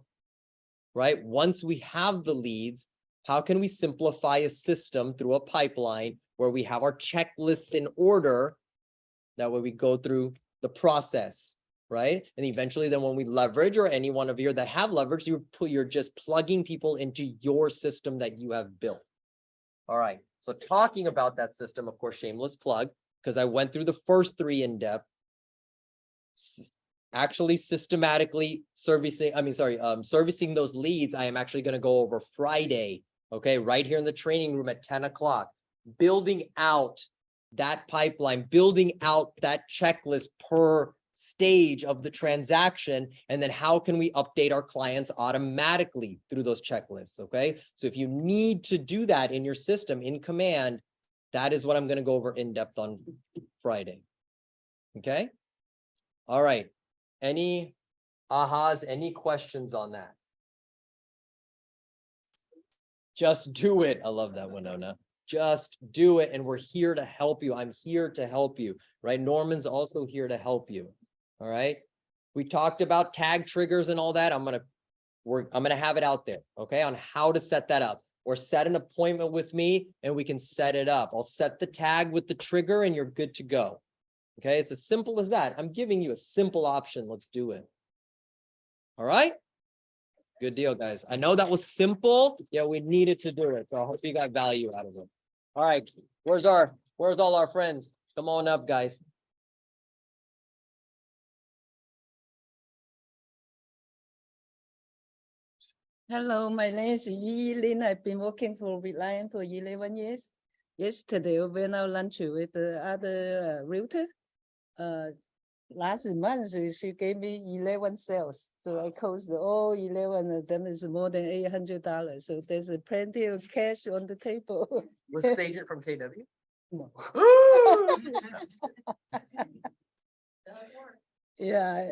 right? Once we have the leads, how can we simplify a system through a pipeline where we have our checklists in order? That way we go through the process, right? And eventually then when we leverage, or any one of you that have leverage, you're just plugging people into your system that you have built. All right. So talking about that system, of course, shameless plug, because I went through the first 3 in depth. Actually systematically servicing those leads. I am actually going to go over Friday. Okay. Right here in the training room at 10 o'clock, building out that pipeline, building out that checklist per stage of the transaction, and then how can we update our clients automatically through those checklists, okay? So if you need to do that in your system, in Command, that is what I'm going to go over in depth on Friday, okay? All right, any ahas, any questions on that? Just do it. I love that, Winona. Just do it. And we're here to help you. I'm here to help you, right? Norman's also here to help you. All right. We talked about tag triggers and all that. I'm going to have it out there. Okay. On how to set that up, or set an appointment with me and we can set it up. I'll set the tag with the trigger and you're good to go. Okay. It's as simple as that. I'm giving you a simple option. Let's do it. All right. Good deal, guys. I know that was simple. Yeah, we needed to do it. So I hope you got value out of it. All right. Where's all our friends? Come on up, guys. Hello, my name is Yilin. I've been working for Reliant for 11 years. Yesterday, we went out lunch with the other realtor. Last month, she gave me 11 sales. So I closed all 11 of them. Is more than $800. So there's plenty of cash on the table. Was this agent from KW? No. Yeah,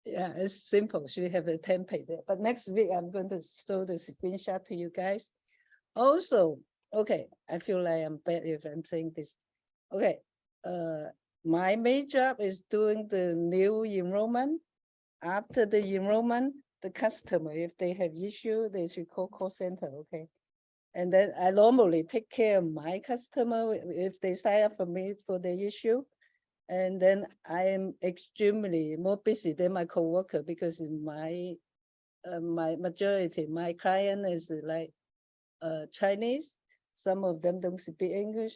yeah, it's simple. She have a template there, but next week I'm going to show the screenshot to you guys. Also, okay, I feel like I'm bad if I'm saying this. Okay, my main job is doing the new enrollment. After the enrollment, the customer, if they have issue, they should call center, okay? And then I normally take care of my customer if they sign up for me for the issue. And then I am extremely more busy than my coworker because my majority, my client is like Chinese. Some of them don't speak English.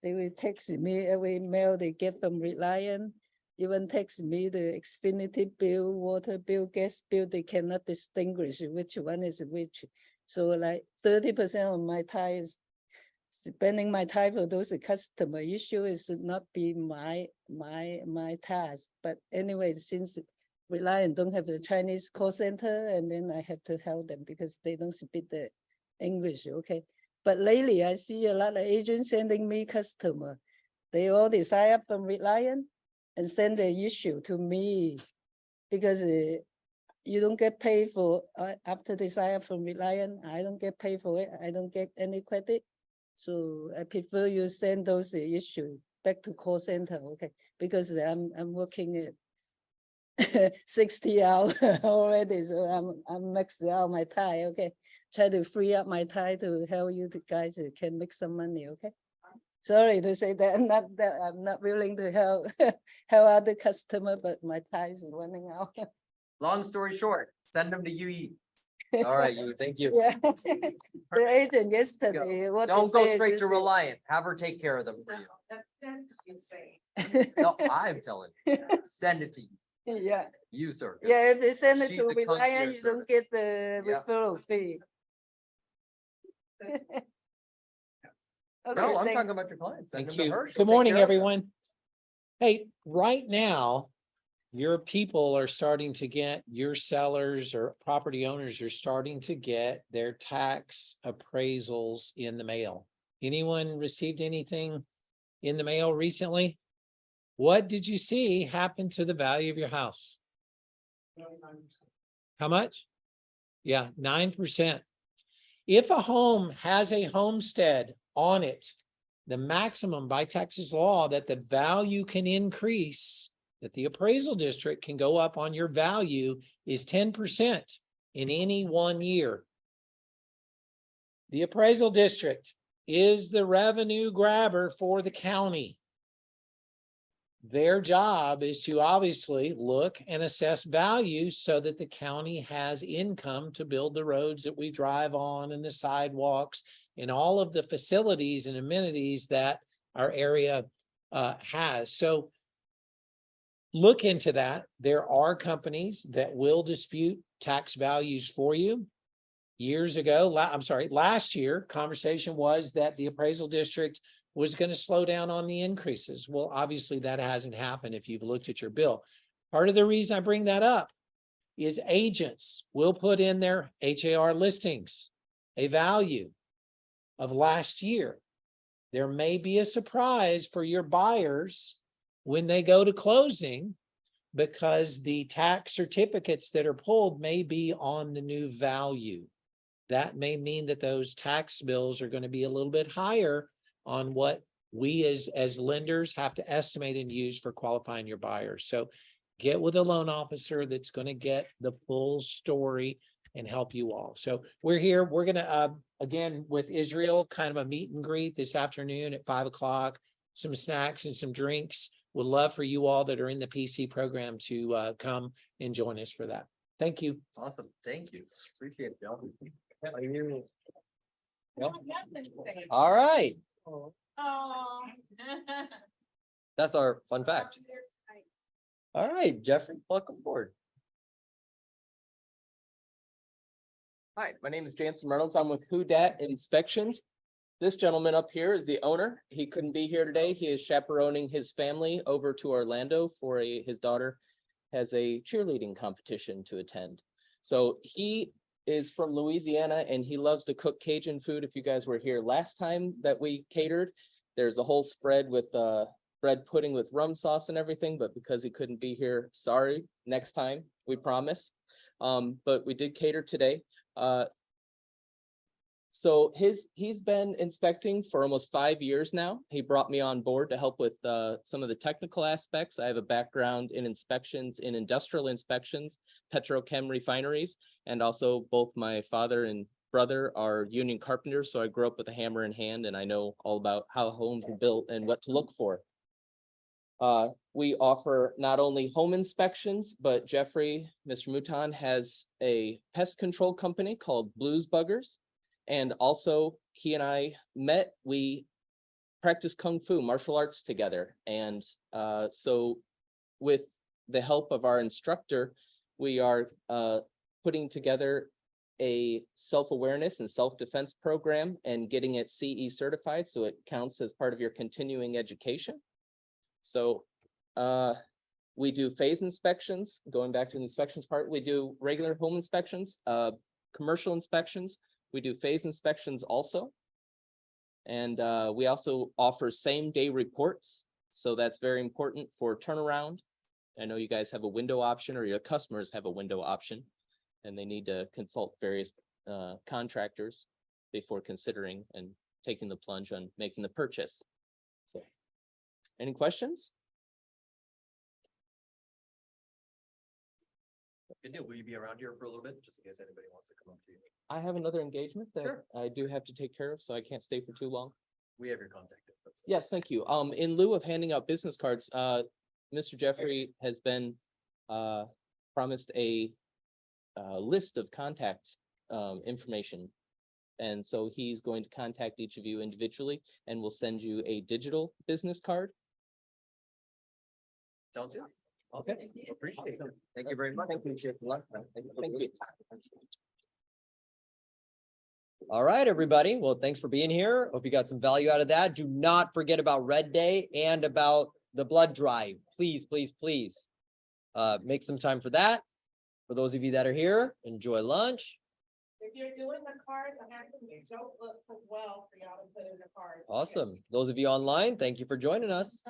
They will text me every mail they get from Reliant, even text me the Xfinity bill, water bill, gas bill. They cannot distinguish which one is which. So like 30% of my time is spending my time for those customer issues should not be my task. But anyway, since Reliant don't have the Chinese call center, and then I have to help them because they don't speak the English, okay? But lately I see a lot of agents sending me customer. They already sign up from Reliant and send the issue to me because you don't get paid for after they sign up from Reliant. I don't get paid for it. I don't get any credit. So I prefer you send those issues back to call center, okay? Because I'm working at 60 hours already, so I'm maxing out my time, okay? Try to free up my time to help you guys can make some money, okay? Sorry to say that I'm not willing to help help other customer, but my time is running out. Long story short, send them to UE. All right, you, thank you. Yeah. The agent yesterday, what Don't they go said, straight they to said- Reliant. Have her take care of them for you. That's insane. No, I'm telling you, send it to you, Yeah, you, sir. yeah, if they send it She's to a Reliant, concierge you don't service. get the Yeah. referral fee. Okay, No, I'm thanks. talking about your clients. Send Thank them to you. her. She'll Good take morning, care of them. everyone. Hey, right now, your people are starting to get, your sellers or property owners are starting to get their tax appraisals in the mail. Anyone received anything in the mail recently? What did you see happen to the value of your house? How much? Yeah, 9%. If a home has a homestead on it, the maximum by Texas law that the value can increase, that the appraisal district can go up on your value is 10% in any 1 year. The appraisal district is the revenue grabber for the county. Their job is to obviously look and assess value so that the county has income to build the roads that we drive on and the sidewalks and all of the facilities and amenities that our area has. So look into that. There are companies that will dispute tax values for you. Years ago, last year, conversation was that the appraisal district was going to slow down on the increases. Well, obviously that hasn't happened if you've looked at your bill. Part of the reason I bring that up is agents will put in their HAR listings a value of last year. There may be a surprise for your buyers when they go to closing because the tax certificates that are pulled may be on the new value. That may mean that those tax bills are going to be a little bit higher on what we as lenders have to estimate and use for qualifying your buyers. So get with a loan officer that's going to get the full story and help you all. So we're here, we're going to, again, with Israel, kind of a meet and greet this afternoon at 5 o'clock, some snacks and some drinks. Would love for you all that are in the PC program to come and join us for that. Thank you. Awesome. Thank you. Appreciate it, Bill. Yep. All right. Oh. That's our fun fact. All right, Jeffrey, welcome aboard. Hi, my name is Jansen Reynolds. I'm with Who Dat Inspections. This gentleman up here is the owner. He couldn't be here today. He is chaperoning his family over to Orlando for his daughter has a cheerleading competition to attend. So he is from Louisiana and he loves to cook Cajun food. If you guys were here last time that we catered, There's a whole spread with bread pudding with rum sauce and everything, but because he couldn't be here, sorry, next time, we promise. But we did cater today. So he's been inspecting for almost 5 years now. He brought me on board to help with some of the technical aspects. I have a background in inspections, in industrial inspections, petrochem refineries, and also both my father and brother are union carpenters. So I grew up with a hammer in hand, and I know all about how homes are built and what to look for. We offer not only home inspections, but Jeffrey, Mr. Mouton, has a pest control company called Blues Buggers. And also he and I met, we practiced Kung Fu martial arts together. And so with the help of our instructor, we are putting together a self-awareness and self-defense program and getting it CE certified. So it counts as part of your continuing education. So we do phase inspections, going back to the inspections part, we do regular home inspections, commercial inspections. We do phase inspections also. And we also offer same-day reports. So that's very important for turnaround. I know you guys have a window option, or your customers have a window option, and they need to consult various contractors before considering and taking the plunge on making the purchase. So, any questions? Good deal. Will you be around here for a little bit, just in case anybody wants to come up to you? I have another engagement that Sure. I do have to take care of, so I can't stay for too long. We have your contact info. so- Yes, thank you. In lieu of handing out business cards, Mr. Jeffrey has been promised a list of contact information. And so he's going to contact each of you individually, and will send you a digital business card. Sounds good. Okay, appreciate it. Thank you very much. Thank you, Chief. Thank you. All right, everybody. Well, thanks for being here. Hope you got some value out of that. Do not forget about Red Day and about the blood drive. Please, please, please. Make some time for that. For those of you that are here, enjoy lunch. If you're doing the cards, I have some joke books as well for y'all to put in the cards. Awesome. Those of you online, thank you for joining us.